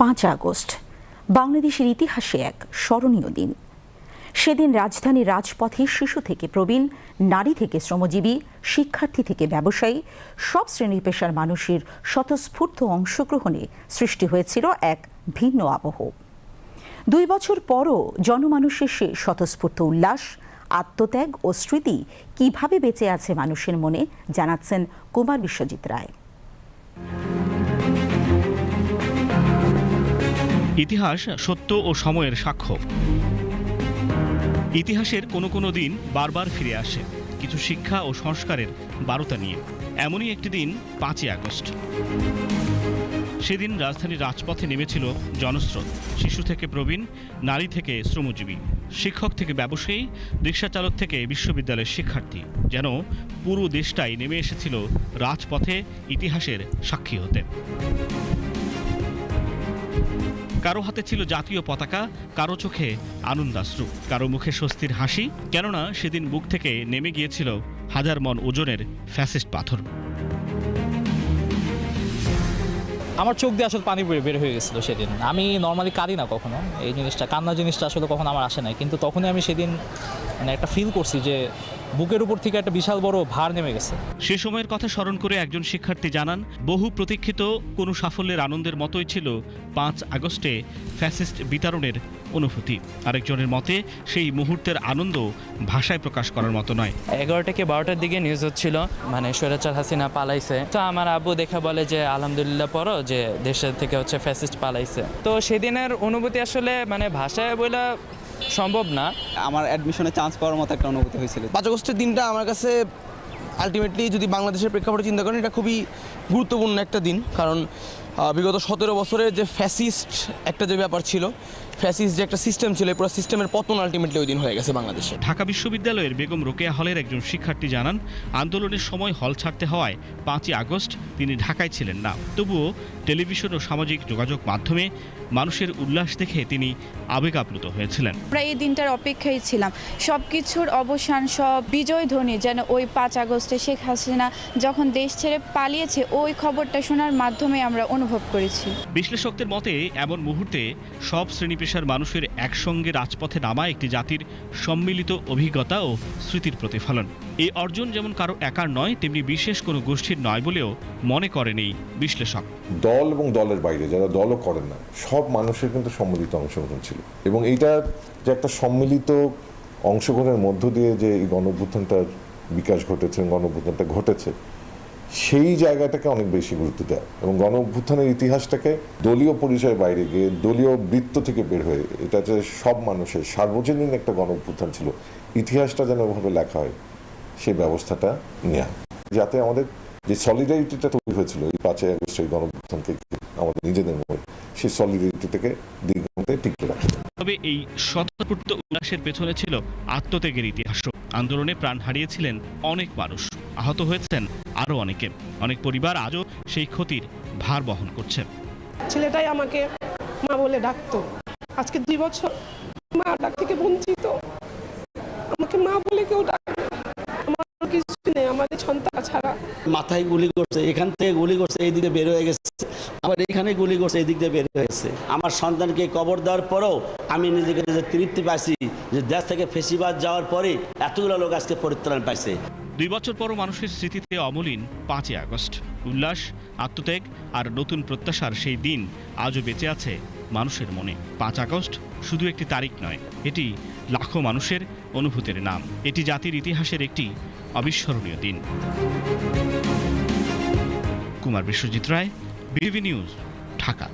5 August বাংলাদেশের ইতিহাসে এক স্মরণীয় দিন। সেদিন রাজধানীর রাজপথে শিশু থেকে প্রবীণ, নারী থেকে শ্রমজীবী, শিক্ষার্থী থেকে ব্যবসায়ী সব শ্রেণী পেশার মানুষের স্বতঃস্ফূর্ত অংশগ্রহণে সৃষ্টি হয়েছিল এক ভিন্ন আবহ। 2 বছর পরও জনমানুষের সে স্বতঃস্ফূর্ত উল্লাস, আত্মত্যাগ ও স্মৃতি কিভাবে বেঁচে আছে মানুষের মনে, জানাচ্ছেন কুমার বিশ্বজিৎ রায়। ইতিহাস সত্য ও সময়ের সাক্ষ্য। ইতিহাসের কোনো দিন বারবার ফিরে আসে কিছু শিক্ষা ও সংস্কারের বার্তা নিয়ে। এমনই একটি দিন 5ই আগস্ট। সেদিন রাজধানীর রাজপথে নেমেছিল জনস্রোত। শিশু থেকে প্রবীণ, নারী থেকে শ্রমজীবী, শিক্ষক থেকে ব্যবসায়ী, রিকশা চালক থেকে বিশ্ববিদ্যালয়ের শিক্ষার্থী, যেন পুরো দেশটাই নেমে এসেছিল রাজপথে ইতিহাসের সাক্ষী হতে। কারো হাতে ছিল জাতীয় পতাকা, কারো চোখে আনন্দাশ্রু, কারো মুখে স্বস্তির হাসি, কেননা সেদিন বুক থেকে নেমে গিয়েছিল হাজার মন ওজনের ফ্যাসিস্ট পাথর। আমার চোখ দিয়ে আসলে পানি বের হয়ে গেছিল সেদিন। আমি নর্মালি কাঁদি না কখনো, এই জিনিসটা, কান্না জিনিসটা আসলে কখনো আমার আসে নাই, কিন্তু তখনই আমি সেদিন একটা ফিল করছি যে বুকের উপর থেকে একটা বিশাল বড় ভার নেমে গেছে। সে সময়ের কথা স্মরণ করে একজন শিক্ষার্থী জানান, বহু প্রতীক্ষিত কোনো সাফল্যের আনন্দের মতোই ছিল 5 আগস্টে ফ্যাসিস্ট বিতরণের অনুভূতি। আরেকজনের মতে সেই মুহূর্তের আনন্দ ভাষায় প্রকাশ করার মতো নয়। 11টা থেকে 12টার দিকে নিউজ হচ্ছিল স্বৈরাচার হাসিনা পালাইছে। তো আমার আব্বু দেখে বলে যে আলহামদুলিল্লাহ পড়ো, যে দেশের থেকে ফ্যাসিস্ট পালাইছে। তো সেদিনের অনুভূতি আসলে ভাষায় বলে সম্ভব না। আমার অ্যাডমিশনে চান্স পাওয়ার মতো একটা অনুভূতি হয়েছিল। 5 আগস্টের দিনটা আমার কাছে আলটিমেটলি, যদি বাংলাদেশের প্রেক্ষাপটে চিন্তা করেন, এটা খুবই গুরুত্বপূর্ণ একটা দিন। কারণ বিগত 17 বছরের যে ফ্যাসিস্ট একটা যে ব্যাপার ছিল, ফ্যাসিস্ট যে একটা সিস্টেম ছিল, এই পুরো সিস্টেমের পতন আলটিমেটলি ওই দিন হয়ে গেছে বাংলাদেশে। ঢাকা বিশ্ববিদ্যালয়ের বেগম রোকেয়া হলের একজন শিক্ষার্থী জানান, আন্দোলনের সময় হল ছাড়তে হওয়ায় 5ই আগস্ট তিনি ঢাকায় ছিলেন না। তবুও টেলিভিশন ও সামাজিক যোগাযোগ মাধ্যমে মানুষের উল্লাস দেখে তিনি আবেগ আপ্লুত হয়েছিলেন। আমরা এই দিনটার অপেক্ষায় ছিলাম, সব কিছুর অবসান, সব বিজয় ধ্বনি যেন ওই 5 আগস্টে শেখ হাসিনা যখন দেশ ছেড়ে পালিয়েছে, ওই খবরটা শোনার মাধ্যমে আমরা অনুভব করেছি। বিশ্লেষকদের মতে এমন মুহূর্তে সব শ্রেণী পেশার মানুষের একসঙ্গে রাজপথে নামা একটি জাতির সম্মিলিত অভিজ্ঞতা ও স্মৃতির প্রতিফলন। এই অর্জন যেমন কারো একার নয়, তেমনি বিশেষ কোনো গোষ্ঠীর নয় বলেও মনে করেন এই বিশ্লেষক। দল এবং দলের বাইরে যারা দলও করেন না, সব মানুষের কিন্তু সম্মিলিত অংশগ্রহণ ছিল, এবং এইটার যে একটা সম্মিলিত অংশগ্রহণের মধ্য দিয়ে যে এই গণঅভ্যুত্থানটার বিকাশ ঘটেছে, গণঅভ্যুত্থানটা ঘটেছে, সেই জায়গাটাকে অনেক বেশি গুরুত্ব দেয়। এবং গণঅভ্যুত্থানের ইতিহাসটাকে দলীয় পরিচয়ের বাইরে গিয়ে, দলীয় বৃত্ত থেকে বের হয়ে, এটা যে সব মানুষের সার্বজনীন একটা গণঅভ্যুত্থান ছিল, ইতিহাসটা যেন ওভাবে লেখা হয়, সেই ব্যবস্থাটা নেওয়া, যাতে আমাদের যে সলিডারিটিটা তৈরি হয়েছিল এই 5ই আগস্টের গণঅভ্যুত্থানকে আমাদের নিজেদের মধ্যে, সেই সলিডারিটি থেকে দীর্ঘতে টিকে রাখা। তবে এই স্বতঃস্ফূর্ত উল্লাসের পেছনে ছিল আত্মত্যাগের ইতিহাস। আন্দোলনে প্রাণ হারিয়েছিলেন অনেক মানুষ, আহত হয়েছেন আরও অনেকে। অনেক পরিবার আজও সেই ক্ষতির ভার বহন করছে। ছেলেটাই আমাকে মা বলে ডাকতো, আজকে 2 বছর মা ডাক থেকে বঞ্চিত। আমাকে মা বলে কেউ ডাকে, আমার কিছু নেই আমাদের সন্তান ছাড়া। মাথায় গুলি করছে, এখান থেকে গুলি করছে, এই দিকে বের হয়ে গেছে, আবার এখানে গুলি করছে, এই দিক দিয়ে বের হয়েছে। আমার সন্তানকে কবর দেওয়ার পরেও আমি নিজেকে তৃপ্তি পাইছি যে দেশ থেকে ফেসিবাদ যাওয়ার পরে এতগুলো লোক আজকে পরিত্রাণ পাইছে। 2 বছর পরও মানুষের স্মৃতিতে অমলিন 5ই আগস্ট। উল্লাস, আত্মত্যাগ আর নতুন প্রত্যাশার সেই দিন আজও বেঁচে আছে মানুষের মনে। 5 আগস্ট শুধু একটি তারিখ নয়, এটি লাখো মানুষের অনুভূতির নাম। এটি জাতির ইতিহাসের একটি অবিস্মরণীয় দিন। কুমার বিশ্বজিৎ রায়, বিটিভি নিউজ, ঢাকা।